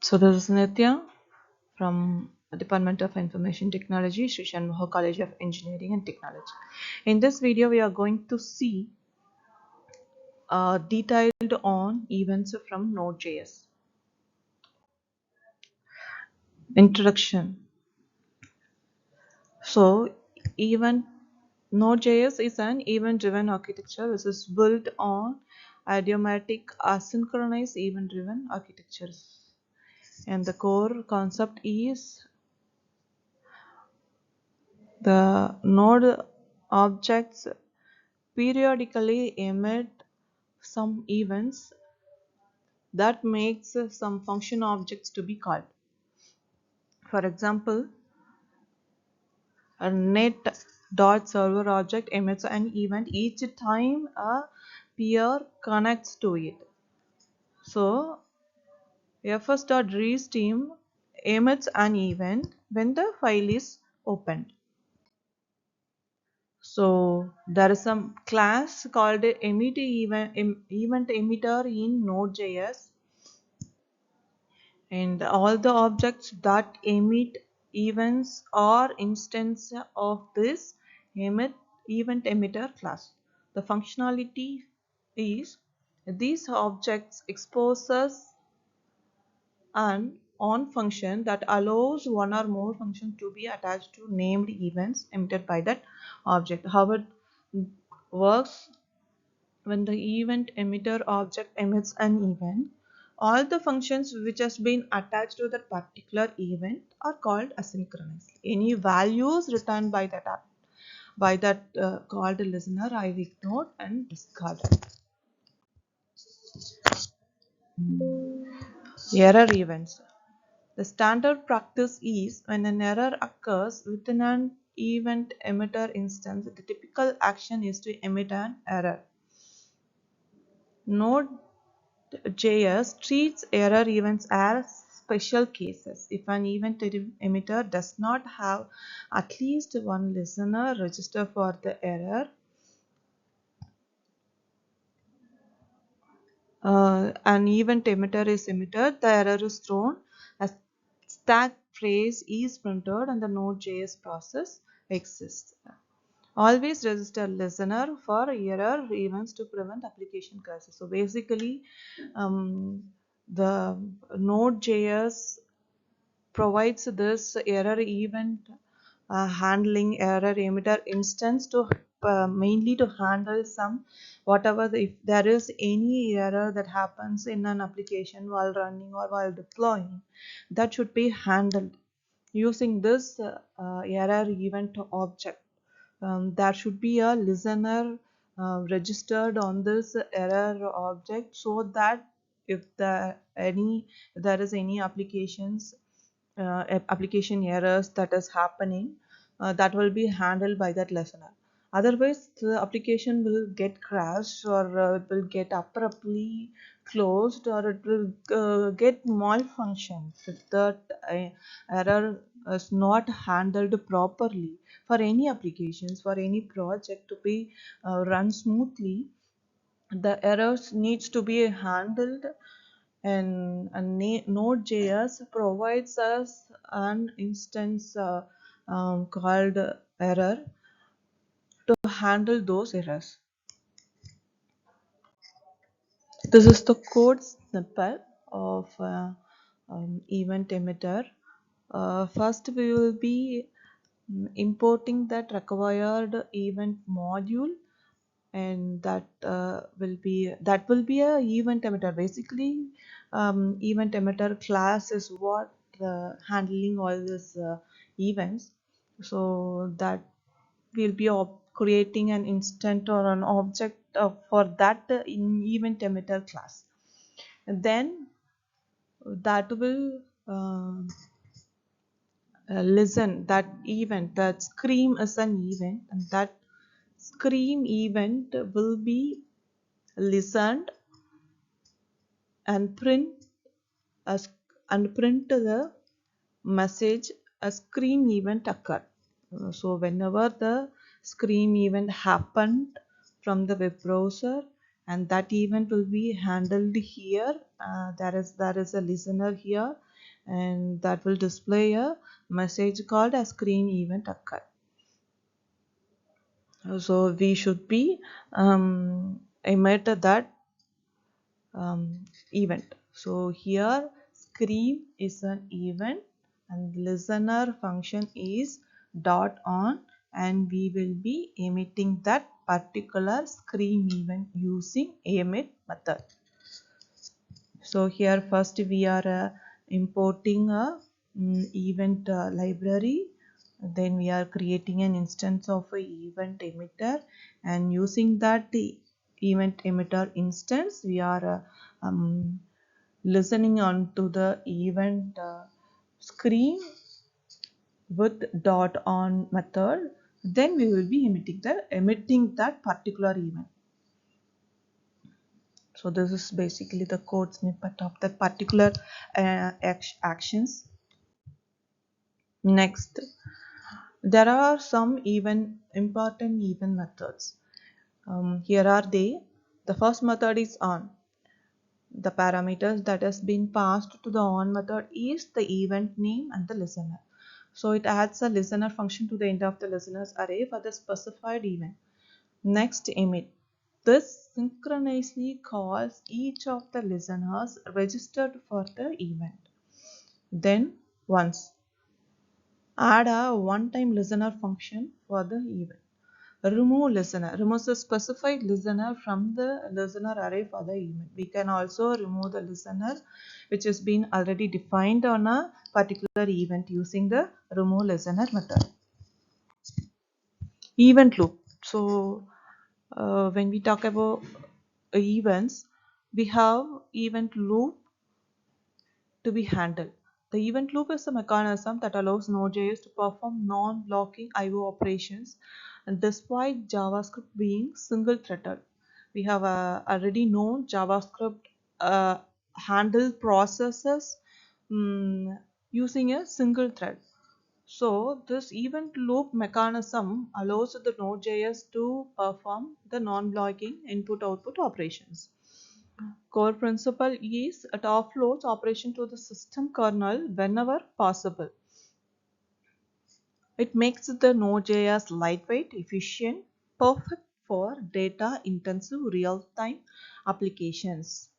So this is Nitya from the Department of Information Technology, Sri Shanmuga College of Engineering and Technology. In this video, we are going to see detailed on events from Node.js. Introduction. So, event Node.js is an event-driven architecture which is built on idiomatic asynchronous event-driven architectures. And the core concept is the node objects periodically emit some events that makes some function objects to be called. For example, a net.server object emits an event each time a peer connects to it. So fs.restream emits an event when the file is opened. So there is some class called EventEmitter in Node.js, and all the objects that emit events are instance of this EventEmitter class. The functionality is these objects exposes an on function that allows one or more functions to be attached to named events emitted by that object. How it works: when the event emitter object emits an event, all the functions which has been attached to that particular event are called asynchronous. Any values returned by that called listener I ignore and discard. Error events. The standard practice is when an error occurs within an event emitter instance, the typical action is to emit an error. Node.js treats error events as special cases. If an event emitter does not have at least one listener register for the error, an event emitter is emitted, the error is thrown, a stack phrase is printed, and the Node.js process exists. Always register listener for error events to prevent application crashes. So basically, the Node.js provides this error event handling error emitter instance to mainly to handle some whatever if there is any error that happens in an application while running or while deploying, that should be handled using this error event object. There should be a listener registered on this error object, so that if there is any application errors that is happening, that will be handled by that listener. Otherwise the application will get crashed, or it will get abruptly closed, or it will get malfunction if that error is not handled properly. For any applications, for any project to be run smoothly, the errors needs to be handled, and Node.js provides us an instance called error to handle those errors. This is the code snippet of event emitter. First, we will be importing that required event module, and that will be a event emitter. Basically, event emitter class is what handling all these events. So that will be creating an instant or an object for that in event emitter class, and then that will listen that event. That scream is an event, and that scream event will be listened and print the message a scream event occurred. So whenever the scream event happened from the web browser, and that event will be handled here, there is a listener here, and that will display a message called a screen event occur. So we should be emit that event. So here screen is an event and listener function is dot on, and we will be emitting that particular screen event using emit method. So here first we are importing a event library, then we are creating an instance of a event emitter, and using that event emitter instance we are listening on to the event screen with dot on method, then we will be emitting that particular event. So this is basically the code snippet of that particular actions. Next, there are some important event methods. Here are they. The first method is on. The parameters that has been passed to the on method is the event name and the listener. So it adds a listener function to the end of the listeners array for the specified event. Next, emit. This synchronously calls each of the listeners registered for the event. Then once, add a one-time listener function for the event. Remove listener. Removes the specified listener from the listener array for the event. We can also remove the listener which has been already defined on a particular event using the remove listener method. Event loop. So when we talk about events, we have event loop to be handled. The event loop is a mechanism that allows Node.js to perform non-blocking I/O operations, and despite JavaScript being single-threaded. We have already known JavaScript uh, handle processes using a single thread. So this event loop mechanism allows the Node.js to perform the non-blocking input-output operations. Core principle is it offloads operation to the system kernel whenever possible. It makes the Node.js lightweight, efficient, perfect for data-intensive real-time applications.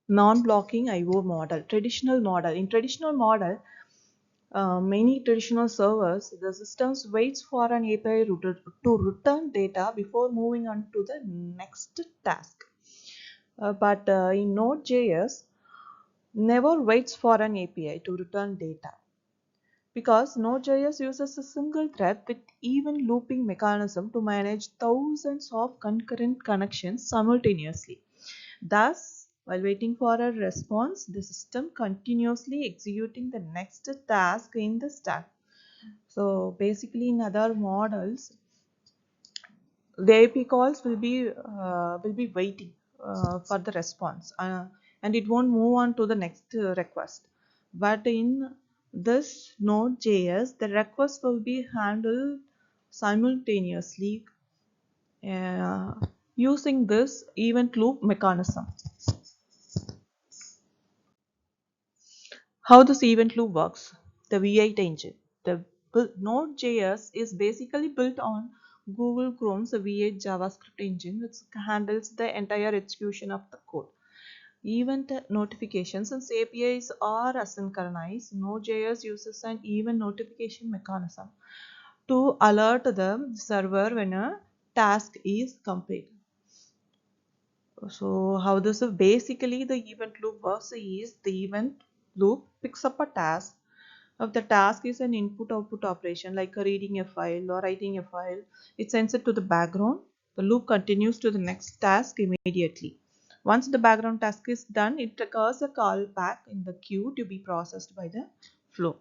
Non-blocking I/O model, traditional model. In traditional model, many traditional servers, the systems waits for an API to return data before moving on to the next task. But in Node.js, never waits for an API to return data because Node.js uses a single thread with even looping mechanism to manage thousands of concurrent connections simultaneously. Thus, while waiting for a response, the system continuously executing the next task in the stack. So basically in other models, the AP calls will be waiting for the response, and it won't move on to the next request. But in this Node.js, the request will be handled simultaneously uh, using this event loop mechanism. How this event loop works? The V8 engine. The Node.js is basically built on Google Chrome's V8 JavaScript engine, which handles the entire execution of the code. Event notifications, since APIs are asynchronous, Node.js uses an event notification mechanism to alert the server when a task is complete. So how this is basically the event loop works is the event loop picks up a task. If the task is an input output operation like reading a file or writing a file, it sends it to the background. The loop continues to the next task immediately. Once the background task is done, it triggers a callback in the queue to be processed by the flow.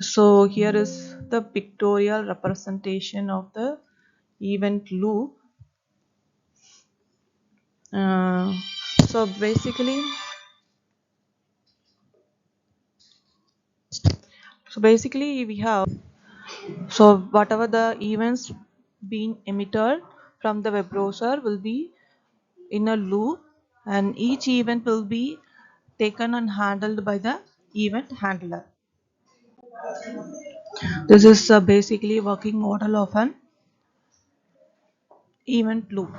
So here is the pictorial representation of the event loop. Uh, so basically we have whatever the events being emitted from the web browser will be in a loop, and each event will be taken and handled by the event handler. This is basically working model of an event loop.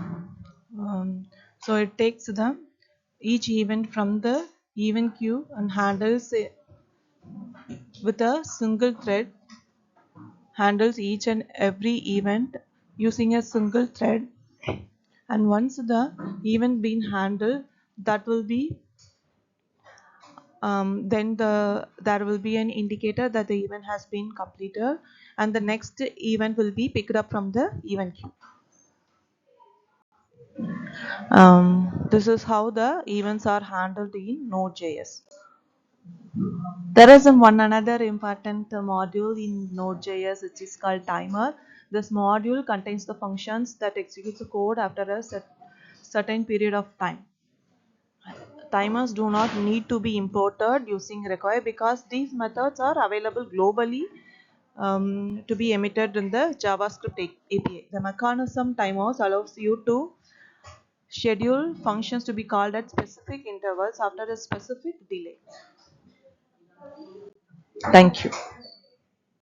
So it takes the each event from the event queue and handles it with a single thread, handles each and every event using a single thread, and once the event been handled, that will be then there will be an indicator that the event has been completed, and the next event will be picked up from the event queue. This is how the events are handled in Node.js. There is one another important module in Node.js which is called timer. This module contains the functions that execute the code after a certain period of time. Timers do not need to be imported using require because these methods are available globally to be emitted in the JavaScript API. The mechanism timers allows you to schedule functions to be called at specific intervals after a specific delay. Thank you.